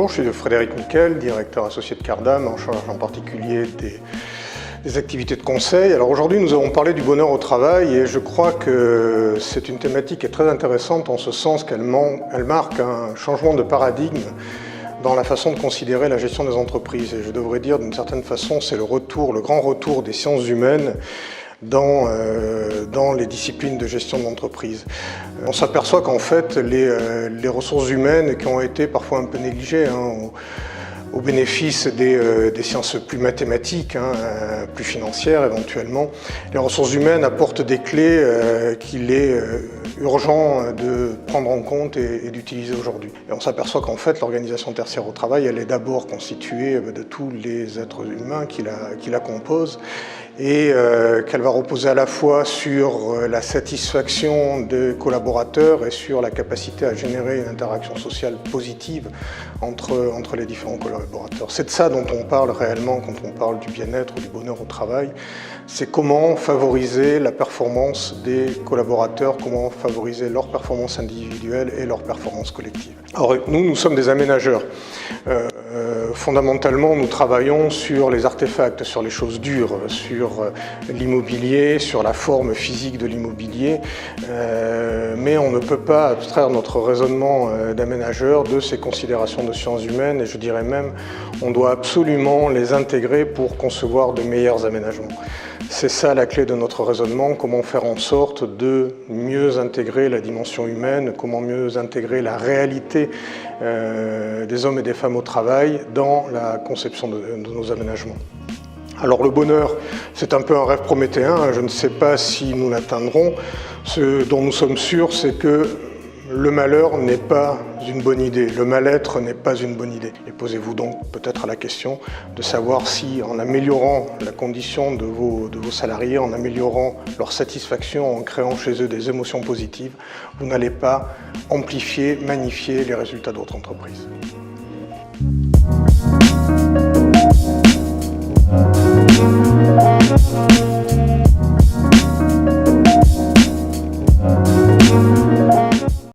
Bonjour, je suis Frédéric Miquel, directeur associé de Cardam, en charge en particulier des activités de conseil. Alors aujourd'hui, nous allons parler du bonheur au travail et je crois que c'est une thématique qui est très intéressante en ce sens qu'elle marque un changement de paradigme dans la façon de considérer la gestion des entreprises. Et je devrais dire d'une certaine façon, c'est le grand retour des sciences humaines dans les disciplines de gestion de l'entreprise. On s'aperçoit qu'en fait, les ressources humaines qui ont été parfois un peu négligées au bénéfice des sciences plus mathématiques, plus financières éventuellement, les ressources humaines apportent des clés qu'il est urgent de prendre en compte et d'utiliser aujourd'hui. Et on s'aperçoit qu'en fait, l'organisation tertiaire au travail, elle est d'abord constituée de tous les êtres humains qui la composent et qu'elle va reposer à la fois sur la satisfaction des collaborateurs et sur la capacité à générer une interaction sociale positive entre les différents collaborateurs. C'est de ça dont on parle réellement quand on parle du bien-être ou du bonheur au travail. C'est comment favoriser la performance des collaborateurs, comment favoriser leur performance individuelle et leur performance collective. Alors nous sommes des aménageurs. Fondamentalement, nous travaillons sur les artefacts, sur les choses dures, sur l'immobilier, sur la forme physique de l'immobilier, mais on ne peut pas abstraire notre raisonnement d'aménageur de ces considérations de sciences humaines et je dirais même on doit absolument les intégrer pour concevoir de meilleurs aménagements. C'est ça la clé de notre raisonnement, comment faire en sorte de mieux intégrer la dimension humaine, comment mieux intégrer la réalité des hommes et des femmes au travail dans la conception de nos aménagements. Alors le bonheur, c'est un peu un rêve prométhéen, je ne sais pas si nous l'atteindrons. Ce dont nous sommes sûrs, c'est que le malheur n'est pas une bonne idée, le mal-être n'est pas une bonne idée. Et posez-vous donc peut-être la question de savoir si, en améliorant la condition de vos salariés, en améliorant leur satisfaction, en créant chez eux des émotions positives, vous n'allez pas amplifier, magnifier les résultats d'autres entreprises.